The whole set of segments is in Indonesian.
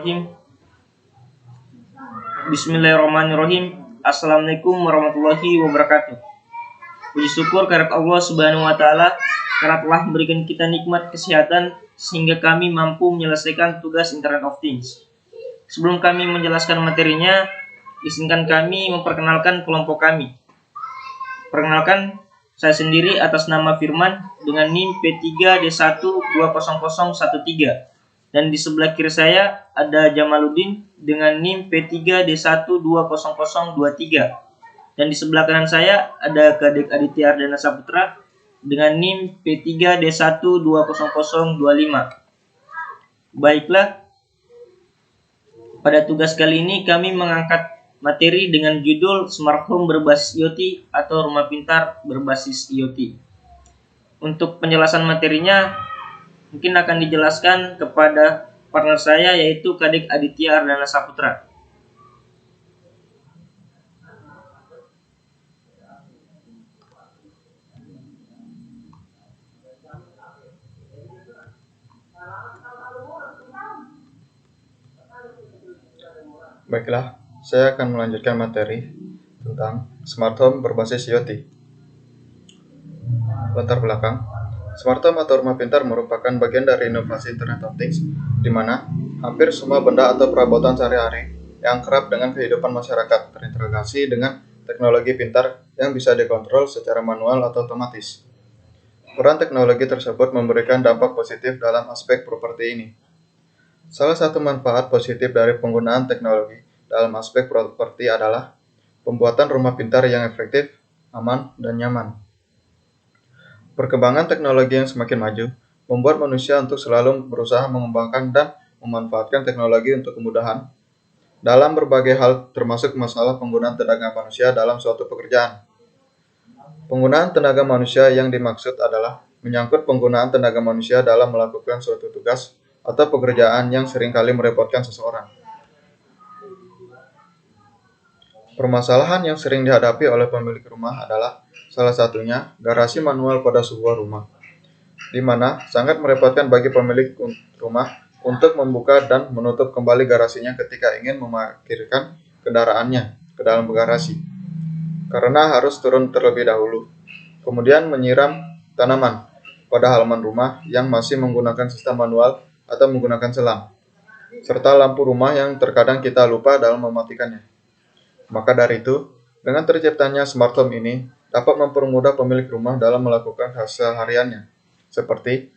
Bismillahirrahmanirrahim. Bismillahirrahmanirrahim. Assalamualaikum warahmatullahi wabarakatuh. Puji syukur kehadirat Allah Subhanahu wa taala karena telah memberikan kita nikmat kesehatan sehingga kami mampu menyelesaikan tugas Internet of Things. Sebelum kami menjelaskan materinya, izinkan kami memperkenalkan kelompok kami. Perkenalkan, saya sendiri atas nama Firman dengan NIM P3D1200013. Dan di sebelah kiri saya ada Jamaluddin dengan NIM P3D1200023. Dan di sebelah kanan saya ada Kadek Aditya Ardana Saputra dengan NIM P3D1200025. Baiklah, pada tugas kali ini kami mengangkat materi dengan judul Smart Home berbasis IoT atau rumah pintar berbasis IoT. Untuk penjelasan materinya mungkin akan dijelaskan kepada partner saya yaitu Kadek Aditya Ardana Saputra. Baiklah, saya akan melanjutkan materi tentang Smart Home berbasis IoT. Latar belakang, Smart Home atau rumah pintar merupakan bagian dari inovasi Internet of Things, di mana hampir semua benda atau perabotan sehari-hari yang kerap dengan kehidupan masyarakat terintegrasi dengan teknologi pintar yang bisa dikontrol secara manual atau otomatis. Peran teknologi tersebut memberikan dampak positif dalam aspek properti ini. Salah satu manfaat positif dari penggunaan teknologi dalam aspek properti adalah pembuatan rumah pintar yang efektif, aman, dan nyaman. Perkembangan teknologi yang semakin maju membuat manusia untuk selalu berusaha mengembangkan dan memanfaatkan teknologi untuk kemudahan dalam berbagai hal termasuk masalah penggunaan tenaga manusia dalam suatu pekerjaan. Penggunaan tenaga manusia yang dimaksud adalah menyangkut penggunaan tenaga manusia dalam melakukan suatu tugas atau pekerjaan yang seringkali merepotkan seseorang. Permasalahan yang sering dihadapi oleh pemilik rumah adalah salah satunya garasi manual pada sebuah rumah, di mana sangat merepotkan bagi pemilik rumah untuk membuka dan menutup kembali garasinya ketika ingin memarkirkan kendaraannya ke dalam garasi, karena harus turun terlebih dahulu, kemudian menyiram tanaman pada halaman rumah yang masih menggunakan sistem manual atau menggunakan selang, serta lampu rumah yang terkadang kita lupa dalam mematikannya. Maka dari itu, dengan terciptanya smart home ini dapat mempermudah pemilik rumah dalam melakukan kesehariannya, seperti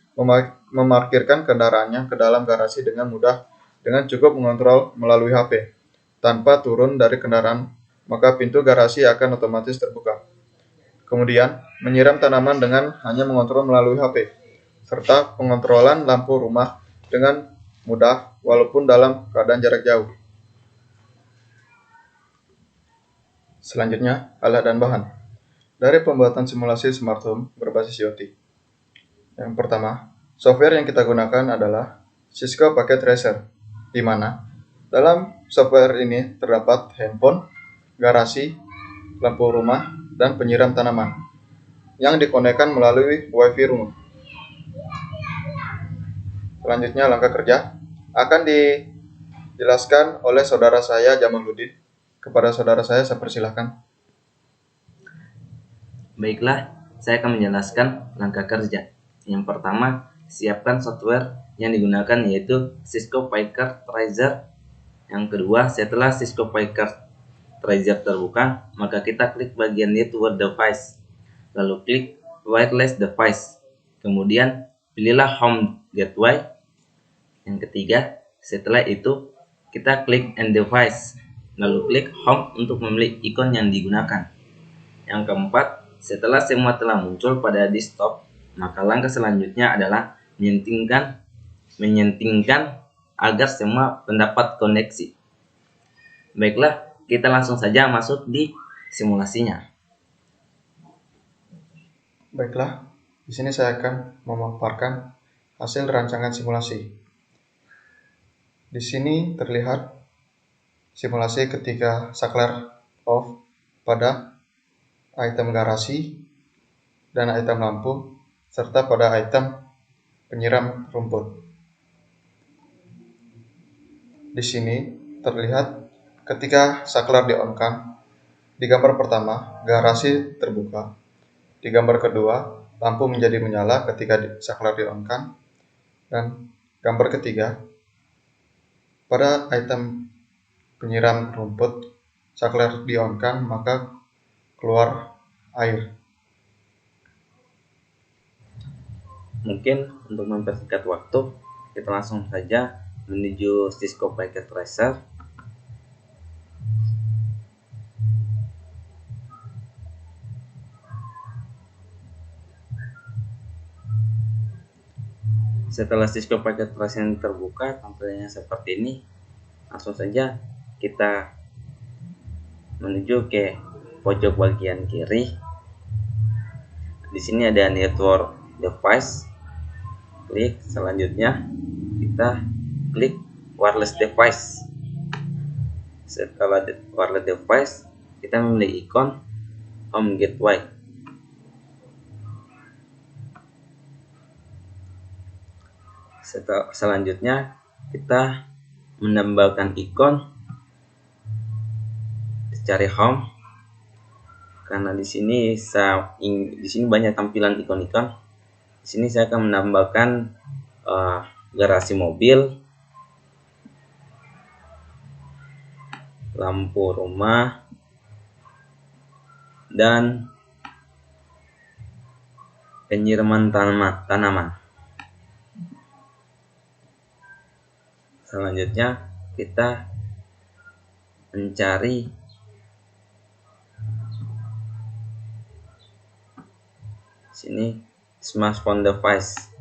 memarkirkan kendaraannya ke dalam garasi dengan mudah dengan cukup mengontrol melalui HP. Tanpa turun dari kendaraan, maka pintu garasi akan otomatis terbuka. Kemudian, menyiram tanaman dengan hanya mengontrol melalui HP, serta pengontrolan lampu rumah dengan mudah walaupun dalam keadaan jarak jauh. Selanjutnya, alat dan bahan. Dari pembuatan simulasi smart home berbasis IoT. Yang pertama, software yang kita gunakan adalah Cisco Packet Tracer, di mana dalam software ini terdapat handphone, garasi, lampu rumah, dan penyiram tanaman yang dikonekkan melalui WiFi rumah. Selanjutnya, langkah kerja akan dijelaskan oleh saudara saya Jamaluddin. Kepada saudara saya persilahkan. Baiklah, saya akan menjelaskan langkah kerja. Yang pertama, siapkan software yang digunakan yaitu Cisco Packet Tracer. Yang kedua, setelah Cisco Packet Tracer terbuka, maka kita klik bagian Network Device, lalu klik Wireless Device. Kemudian pilihlah Home Gateway. Yang ketiga, setelah itu kita klik End Device, lalu klik Home untuk memilih ikon yang digunakan. Yang keempat, setelah semua telah muncul pada desktop, maka langkah selanjutnya adalah menyentingkan agar semua mendapat koneksi. Baiklah, kita langsung saja masuk di simulasinya. Baiklah, di sini saya akan memaparkan hasil rancangan simulasi. Di sini terlihat simulasi ketika saklar off pada item garasi dan item lampu, serta pada item penyiram rumput. Di sini terlihat ketika saklar di-on-kan. Di gambar pertama, garasi terbuka. Di gambar kedua, lampu menjadi menyala ketika saklar di-on-kan. Dan gambar ketiga, pada item penyiram rumput, saklar di-on-kan maka keluar air. Mungkin untuk mempersingkat waktu, kita langsung saja menuju Cisco Packet Tracer. Setelah Cisco Packet Tracer terbuka, tampilannya seperti ini. Langsung saja kita menuju ke pojok bagian kiri. Di sini ada network device. Klik, selanjutnya kita klik wireless device. Setelah wireless device, kita memilih ikon home gateway. Selanjutnya kita menambahkan ikon, cari home, karena di sini banyak tampilan ikon-ikon. Di sini saya akan menambahkan garasi mobil, lampu rumah, dan penyiraman tanaman. Selanjutnya kita mencari sini smartphone device.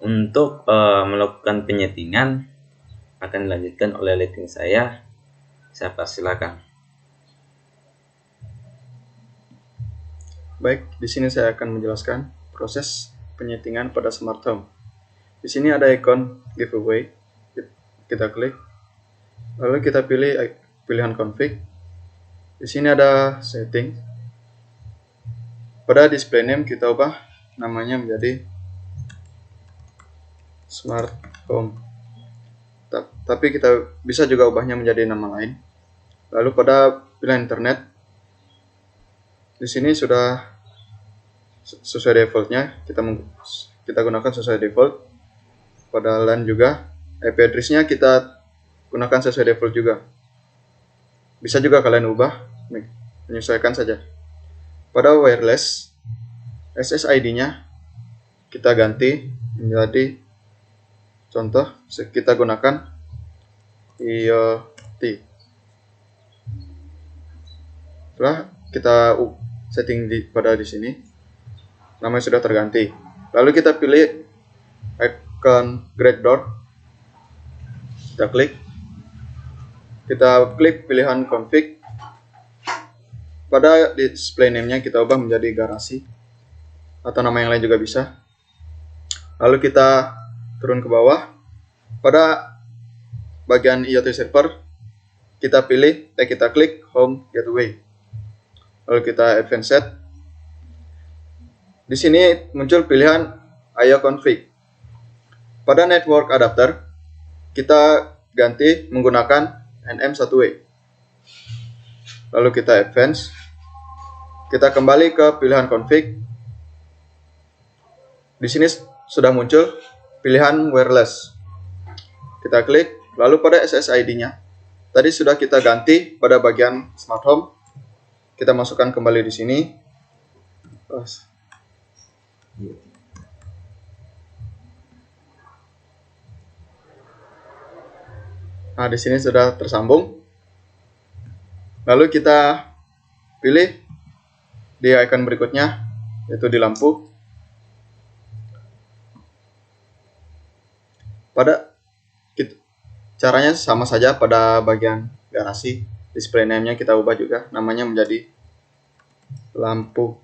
Untuk melakukan penyetingan akan dilanjutkan oleh lighting saya persilakan. Baik, di sini saya akan menjelaskan proses penyetingan pada smart home. Di sini ada ikon giveaway, kita klik, lalu kita pilih pilihan config. Di sini ada setting. Pada display name kita ubah namanya menjadi smart home. Tapi kita bisa juga ubahnya menjadi nama lain. Lalu pada pilihan internet, di sini sudah sesuai defaultnya, kita gunakan sesuai default. Pada LAN juga, IP address-nya kita gunakan sesuai default juga. Bisa juga kalian ubah, menyesuaikan saja. Pada wireless, SSID-nya kita ganti menjadi, contoh kita gunakan IoT. Setelah kita setting pada di sini, namanya sudah terganti. Lalu kita pilih icon Great Door, kita klik pilihan config. Pada display name-nya kita ubah menjadi garasi atau nama yang lain juga bisa. Lalu kita turun ke bawah. Pada bagian IoT server kita klik home gateway. Lalu kita advance set. Di sini muncul pilihan IO config. Pada network adapter kita ganti menggunakan NM1W. Lalu kita advance. Kita kembali ke pilihan config. Di sini sudah muncul pilihan wireless. Kita klik, lalu pada SSID-nya tadi sudah kita ganti pada bagian smart home. Kita masukkan kembali di sini. Nah, di sini sudah tersambung. Lalu kita pilih di icon berikutnya, yaitu di lampu. Caranya sama saja pada bagian garasi. Display name-nya kita ubah juga, namanya menjadi lampu.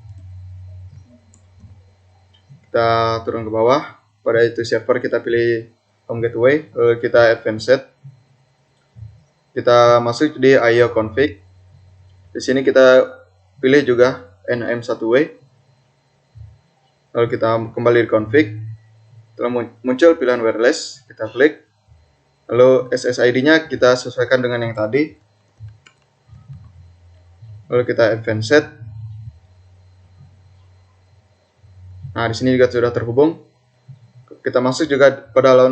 Kita turun ke bawah. Pada itu server kita pilih home gateway, lalu kita advance set. Kita masuk di IO config. Di sini kita pilih juga NM1W. Lalu kita kembali di config. Setelah muncul pilihan wireless, kita klik. Lalu SSID-nya kita sesuaikan dengan yang tadi. Lalu kita advance set. Nah, di sini juga sudah terhubung. Kita masuk juga pada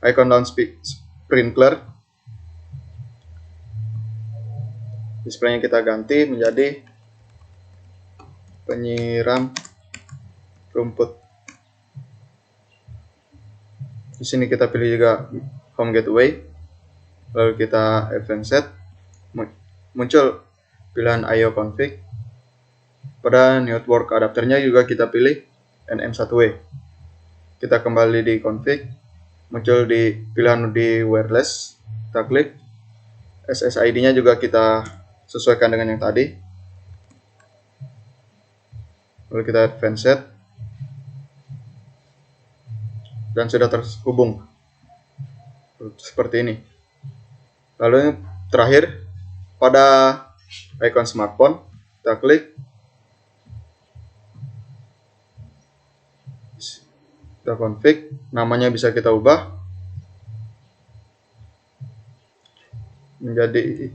icon sprinkler. Displaynya kita ganti menjadi penyiram rumput. Di sini kita pilih juga home gateway. Lalu kita advance set. Muncul pilihan IO config. Pada network adapternya juga kita pilih NM1W. Kita kembali di config, muncul di pilihan di wireless, kita klik. SSID-nya juga kita sesuaikan dengan yang tadi. Lalu kita advance set. Dan sudah terhubung. Seperti ini. Lalu terakhir, pada icon smartphone, kita klik. Kita config, namanya bisa kita ubah menjadi,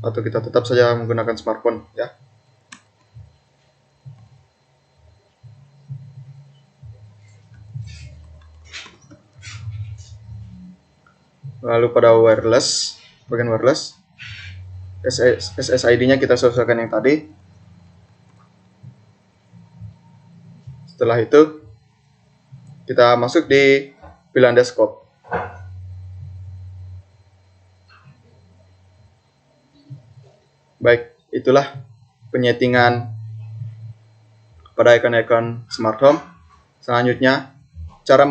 atau kita tetap saja menggunakan smartphone ya. Lalu pada wireless, bagian wireless, SSID-nya kita sesuaikan yang tadi. Setelah itu, kita masuk di pilihan desktop. Baik, itulah penyetingan pada icon-icon smart home. Selanjutnya, cara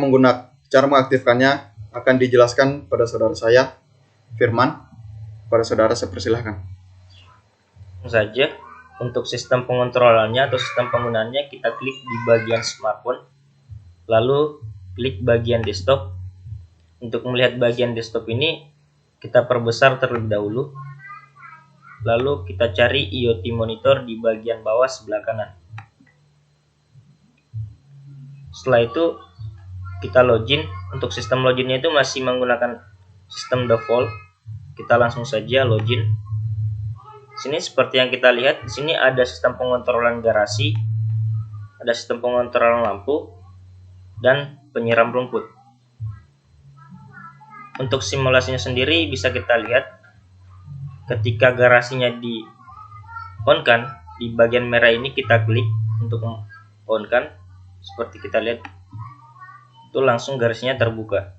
mengaktifkannya akan dijelaskan pada saudara saya, Firman. Pada saudara saya persilahkan. Saja untuk sistem pengontrolannya atau sistem penggunaannya, kita klik di bagian smartphone, lalu klik bagian desktop. Untuk melihat bagian desktop ini, kita perbesar terlebih dahulu, lalu kita cari IoT monitor di bagian bawah sebelah kanan. Setelah itu kita login. Untuk sistem loginnya itu masih menggunakan sistem default. Kita langsung saja login. Sini seperti yang kita lihat, di sini ada sistem pengontrolan garasi, ada sistem pengontrolan lampu, dan penyiram rumput. Untuk simulasinya sendiri bisa kita lihat ketika garasinya di on kan, di bagian merah ini kita klik untuk on kan, seperti kita lihat itu langsung garasinya terbuka.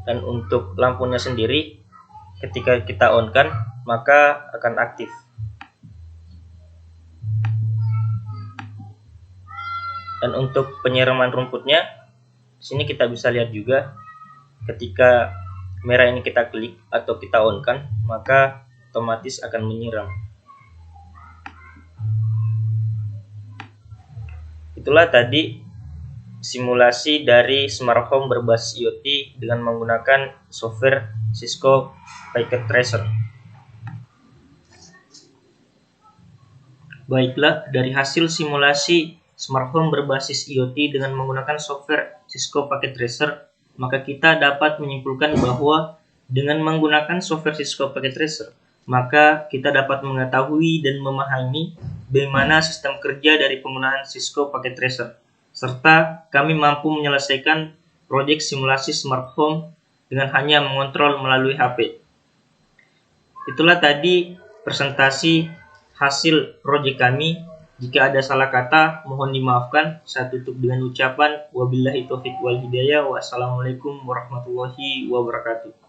Dan untuk lampunya sendiri ketika kita on kan, maka akan aktif. Dan untuk penyiraman rumputnya, di sini kita bisa lihat juga ketika merah ini kita klik atau kita on kan, maka otomatis akan menyiram. Itulah tadi simulasi dari smart home berbasis IoT dengan menggunakan software Cisco Packet Tracer. Baiklah, dari hasil simulasi smart home berbasis IoT dengan menggunakan software Cisco Packet Tracer, maka kita dapat menyimpulkan bahwa dengan menggunakan software Cisco Packet Tracer, maka kita dapat mengetahui dan memahami bagaimana sistem kerja dari penggunaan Cisco Packet Tracer, serta kami mampu menyelesaikan proyek simulasi smart home dengan hanya mengontrol melalui HP. Itulah tadi presentasi hasil proyek kami. Jika ada salah kata, mohon dimaafkan. Saya tutup dengan ucapan wabillahi taufiq wal hidayah. Wassalamualaikum warahmatullahi wabarakatuh.